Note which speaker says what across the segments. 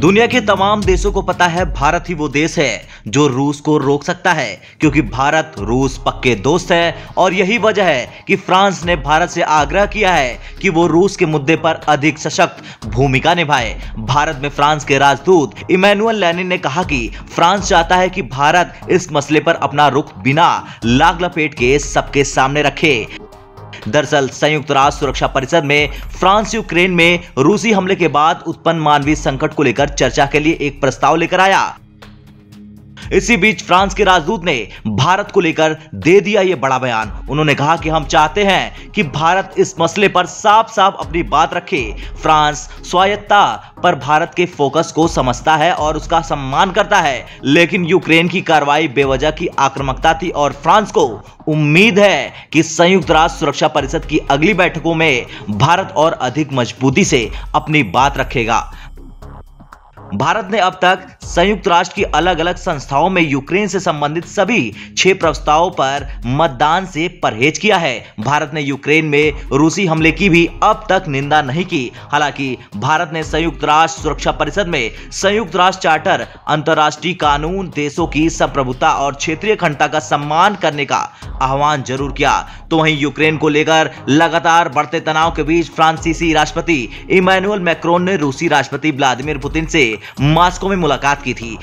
Speaker 1: दुनिया के तमाम देशों को पता है भारत ही वो देश है जो रूस को रोक सकता है, क्योंकि भारत रूस पक्के दोस्त है। और यही वजह है कि फ्रांस ने भारत से आग्रह किया है कि वो रूस के मुद्दे पर अधिक सशक्त भूमिका निभाए। भारत में फ्रांस के राजदूत इमैनुअल लेनिन ने कहा कि फ्रांस चाहता है कि भारत इस मसले पर अपना रुख बिना लाग लपेट के सबके सामने रखे। दरअसल संयुक्त राष्ट्र सुरक्षा परिषद में फ्रांस यूक्रेन में रूसी हमले के बाद उत्पन्न मानवीय संकट को लेकर चर्चा के लिए एक प्रस्ताव लेकर आया। इसी बीच फ्रांस के राजदूत ने भारत को लेकर दे दिया यह बड़ा बयान। उन्होंने कहा कि हम चाहते हैं कि भारत इस मसले पर साफ साफ अपनी बात रखे। फ्रांस स्वायत्तता पर भारत के फोकस को समझता है और उसका सम्मान करता है, लेकिन यूक्रेन की कार्रवाई बेवजह की आक्रामकता थी और फ्रांस को उम्मीद है कि संयुक्त राष्ट्र सुरक्षा परिषद की अगली बैठकों में भारत और अधिक मजबूती से अपनी बात रखेगा। भारत ने अब तक संयुक्त राष्ट्र की अलग अलग संस्थाओं में यूक्रेन से संबंधित सभी 6 प्रस्तावों पर मतदान से परहेज किया है। भारत ने यूक्रेन में रूसी हमले की भी अब तक निंदा नहीं की। हालांकि भारत ने संयुक्त राष्ट्र सुरक्षा परिषद में संयुक्त राष्ट्र चार्टर, अंतर्राष्ट्रीय कानून, देशों की संप्रभुता और क्षेत्रीय अखंडता का सम्मान करने का आह्वान जरूर किया। तो वहीं यूक्रेन को लेकर लगातार बढ़ते तनाव के बीच फ्रांसीसी राष्ट्रपति इमैनुअल मैक्रोन ने रूसी राष्ट्रपति व्लादिमीर पुतिन से मॉस्को में मुलाकात की थी।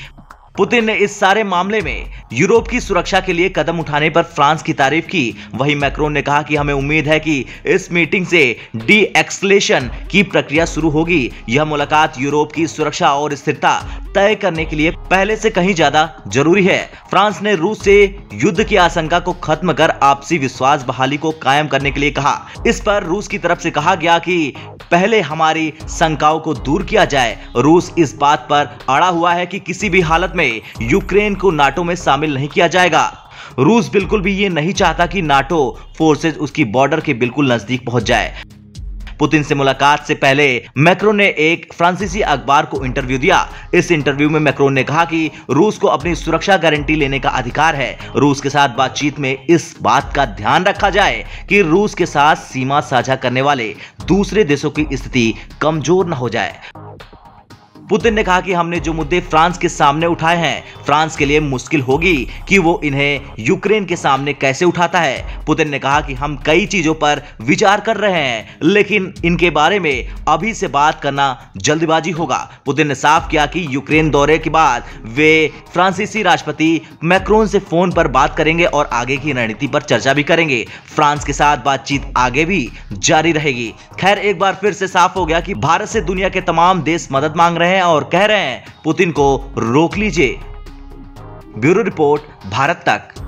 Speaker 1: पुतिन ने इस सारे मामले में यूरोप की सुरक्षा के लिए कदम उठाने पर फ्रांस की तारीफ की। वहीं मैक्रोन ने कहा कि हमें उम्मीद है कि इस मीटिंग से डी-एस्केलेशन की प्रक्रिया शुरू होगी। यह मुलाकात यूरोप की सुरक्षा और स्थिरता तय करने के लिए पहले से कहीं ज्यादा जरूरी है। फ्रांस ने रूस से युद्ध की आशंका को खत्म कर आपसी विश्वास बहाली को कायम करने के लिए कहा। इस पर रूस की तरफ से कहा गया कि पहले हमारी शंकाओं को दूर किया जाए। रूस इस बात पर अड़ा हुआ है कि किसी भी हालत में यूक्रेन को नाटो में शामिल नहीं किया जाएगा। रूस बिल्कुल भी ये नहीं चाहता कि नाटो फोर्सेज उसकी बॉर्डर के बिल्कुल नजदीक पहुंच जाए। पुतिन से मुलाकात से पहले मैक्रोन ने एक फ्रांसीसी अखबार को इंटरव्यू दिया। इस इंटरव्यू में मैक्रोन ने कहा कि रूस को अपनी सुरक्षा गारंटी लेने का अधिकार है। रूस के साथ बातचीत में इस बात का ध्यान रखा जाए कि रूस के साथ सीमा साझा करने वाले दूसरे देशों की स्थिति कमजोर न हो जाए। पुतिन ने कहा कि हमने जो मुद्दे फ्रांस के सामने उठाए हैं, फ्रांस के लिए मुश्किल होगी कि वो इन्हें यूक्रेन के सामने कैसे उठाता है। पुतिन ने कहा कि हम कई चीजों पर विचार कर रहे हैं, लेकिन इनके बारे में अभी से बात करना जल्दबाजी होगा। पुतिन ने साफ किया कि यूक्रेन दौरे के बाद वे फ्रांसीसी राष्ट्रपति मैक्रोन से फोन पर बात करेंगे और आगे की रणनीति पर चर्चा भी करेंगे। फ्रांस के साथ बातचीत आगे भी जारी रहेगी। खैर, एक बार फिर से साफ हो गया कि भारत से दुनिया के तमाम देश मदद मांग रहे हैं और कह रहे हैं पुतिन को रोक लीजिए। ब्यूरो रिपोर्ट, भारत तक।